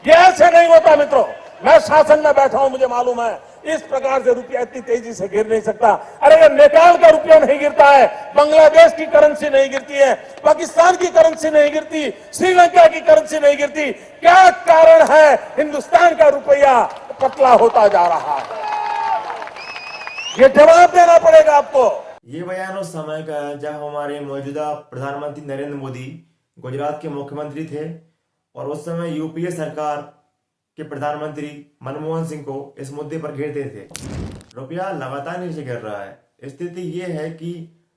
ये ऐसे नहीं होता मित्रों। मैं शासन में बैठा हूं, मुझे मालूम है इस प्रकार से रुपया इतनी तेजी से गिर नहीं सकता। अरे ये नेपाल का रुपया नहीं गिरता है, बांग्लादेश की करेंसी नहीं गिरती है, पाकिस्तान की करेंसी नहीं गिरती, श्रीलंका की करेंसी नहीं गिरती। क्या कारण है हिंदुस्तान का रुपया पतला होता जा रहा है? ये जवाब देना पड़ेगा आपको। ये बयान उस समय का है जब हमारे मौजूदा प्रधानमंत्री नरेंद्र मोदी गुजरात के मुख्यमंत्री थे और उस समय यूपीए सरकार के प्रधानमंत्री मनमोहन सिंह को इस मुद्दे पर घेरते थे। रुपया लगातार नीचे गिर रहा है। स्थिति ये है कि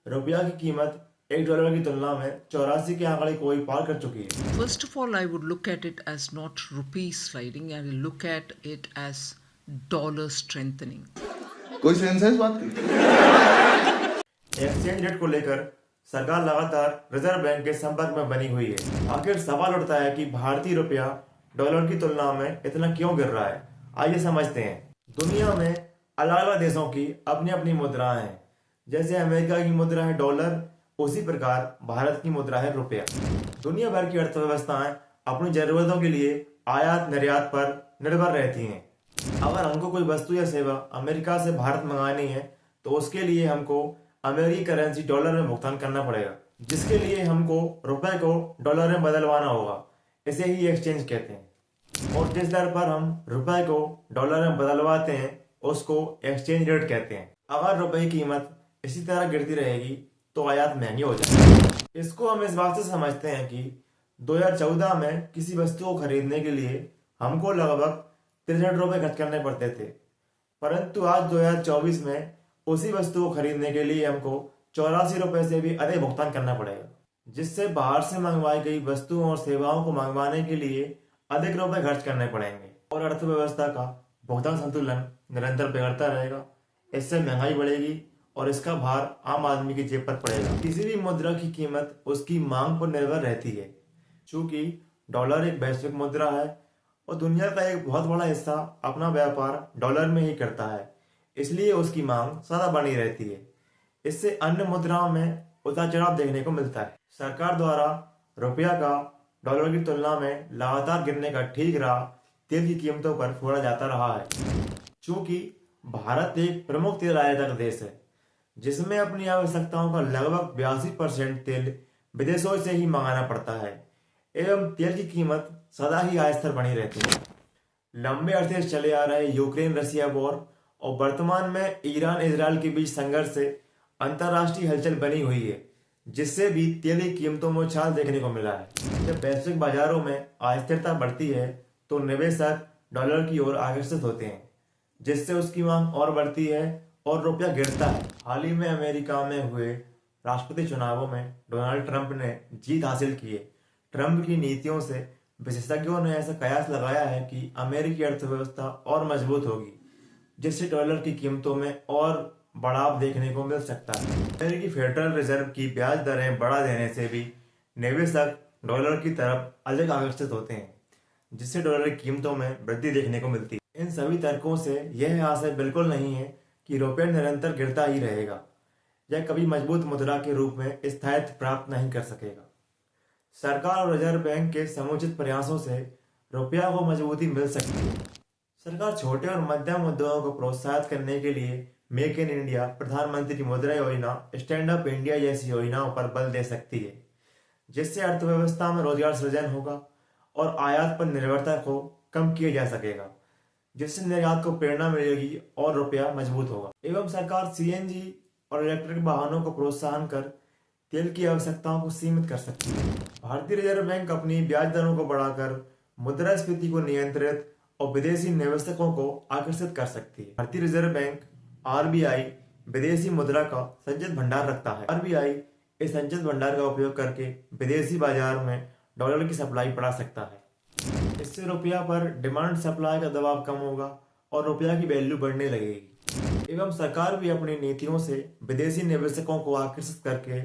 रुपया की कीमत $1 की तुलना में 84 के आंकड़े को ही पार कर चुकी है। First of all, I would look at it as not rupee sliding, I will look at it as dollar strengthening. कोई सेंस है इस बात की? एक्सचेंज रेट को लेकर सरकार लगातार रिजर्व बैंक के संपर्क में बनी हुई है। आखिर सवाल उठता है कि भारतीय रुपया डॉलर की तुलना में इतना क्यों गिर रहा है। आइए समझते हैं। दुनिया में अलग अलग देशों की अपनी अपनी मुद्राएं हैं। जैसे अमेरिका की मुद्रा है डॉलर, उसी प्रकार भारत की मुद्रा है रुपया। दुनिया भर की अर्थव्यवस्थाएं अपनी जरूरतों के लिए आयात निर्यात पर निर्भर रहती हैं। अगर हमको कोई वस्तु या सेवा अमेरिका से भारत मंगानी है तो उसके लिए हमको अमेरिकी करेंसी डॉलर में भुगतान करना पड़ेगा, जिसके लिए हमको रुपए को डॉलर में बदलवाना होगा। इसे ही एक्सचेंज कहते हैं। और जिस दर पर हम रुपए को डॉलर में बदलवाते हैं उसको एक्सचेंज रेट कहते हैं। अगर रुपए की कीमत इसी तरह गिरती रहेगी तो आयात महंगी हो जाएगी। इसको हम इस बात से समझते हैं कि 2014 में किसी वस्तु को खरीदने के लिए हमको लगभग 63 रुपए खर्च करने पड़ते थे, परंतु आज 2024 में उसी वस्तु को खरीदने के लिए हमको 84 रुपए से भी अधिक भुगतान करना पड़ेगा, जिससे बाहर से मंगवाई गई वस्तुओं और सेवाओं को मंगवाने के लिए अधिक रुपए खर्च करने पड़ेंगे और अर्थव्यवस्था का भुगतान संतुलन निरंतर बिगड़ता रहेगा। इससे महंगाई बढ़ेगी और इसका भार आम आदमी की जेब पर पड़ेगा। किसी भी मुद्रा की कीमत उसकी मांग पर निर्भर रहती है। चूंकि डॉलर एक वैश्विक मुद्रा है और दुनिया का एक बहुत बड़ा हिस्सा अपना व्यापार डॉलर में ही करता है, इसलिए उसकी मांग सदा बनी रहती है। इससे अन्य मुद्राओं में उतार चढ़ाव देखने को मिलता है। सरकार द्वारा रुपया का डॉलर की तुलना में लगातार गिरने का ठीक राह तेल की कीमतों पर छोड़ा जाता रहा है। चूंकि भारत एक प्रमुख तेल आयातक देश है, जिसमें अपनी आवश्यकताओं का लगभग 82% तेल विदेशों से ही मंगाना पड़ता है एवं तेल की कीमत सदा ही अस्थिर बनी रहती है। लंबे अरसे से चले आ रहे यूक्रेन रसिया वॉर और वर्तमान में ईरान इजराइल के बीच संघर्ष से अंतर्राष्ट्रीय हलचल बनी हुई है, जिससे भी तेल की कीमतों में उछाल देखने को मिला है। जब वैश्विक बाजारों में अस्थिरता बढ़ती है तो निवेशक डॉलर की ओर आकर्षित होते हैं, जिससे उसकी मांग और बढ़ती है और रुपया गिरता है। हाल ही में अमेरिका में हुए राष्ट्रपति चुनावों में डोनाल्ड ट्रंप ने जीत हासिल की है। ट्रंप की नीतियों से विशेषज्ञों ने ऐसा कयास लगाया है कि अमेरिकी अर्थव्यवस्था और मजबूत होगी, जिससे डॉलर की कीमतों में और बढ़ाव देखने को मिल सकता है। अमेरिकी फेडरल रिजर्व की ब्याज दरें बढ़ा देने से भी निवेशक डॉलर की तरफ अधिक आकर्षित होते हैं, जिससे डॉलर की कीमतों में वृद्धि देखने को मिलती है। इन सभी तर्कों से यह आशय बिल्कुल नहीं है कि रुपया निरंतर गिरता ही रहेगा या कभी मजबूत मुद्रा के रूप में स्थायित्व प्राप्त नहीं कर सकेगा। सरकार और रिजर्व बैंक के समुचित प्रयासों से रुपया को मजबूती मिल सकती है। सरकार छोटे और मध्यम उद्योगों को प्रोत्साहित करने के लिए मेक इन इंडिया, प्रधानमंत्री मुद्रा योजना, स्टैंड अप इंडिया जैसी योजनाओं पर बल दे सकती है, जिससे अर्थव्यवस्था में रोजगार सृजन होगा और आयात पर निर्भरता को कम किया जा सकेगा, जिससे निर्यात को प्रेरणा मिलेगी और रुपया मजबूत होगा। एवं सरकार सीएनजी और इलेक्ट्रिक वाहनों को प्रोत्साहन कर तेल की आवश्यकताओं को सीमित कर सकती है। भारतीय रिजर्व बैंक अपनी ब्याज दरों को बढ़ाकर मुद्रास्फीति को नियंत्रित और विदेशी निवेशकों को आकर्षित कर सकती है। भारतीय रिजर्व बैंक आरबीआई विदेशी मुद्रा का संचित भंडार रखता है। आरबीआई इस संचित भंडार का उपयोग करके विदेशी बाजार में डॉलर की सप्लाई बढ़ा सकता है। इससे रुपया पर डिमांड सप्लाई का दबाव कम होगा और रुपया की वैल्यू बढ़ने लगेगी। एवं सरकार भी अपनी नीतियों से विदेशी निवेशकों को आकर्षित करके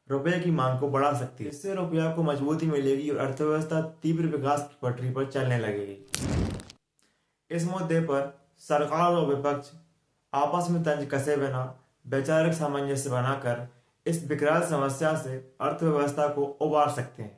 रुपये की मांग को बढ़ा सकती है। इससे रुपया को मजबूती मिलेगी और अर्थव्यवस्था तीव्र विकास की पटरी पर चलने लगेगी। इस मुद्दे पर सरकार और विपक्ष आपस में तंज कसे बिना वैचारिक सामंजस्य बनाकर इस विकराल समस्या से अर्थव्यवस्था को उबार सकते हैं।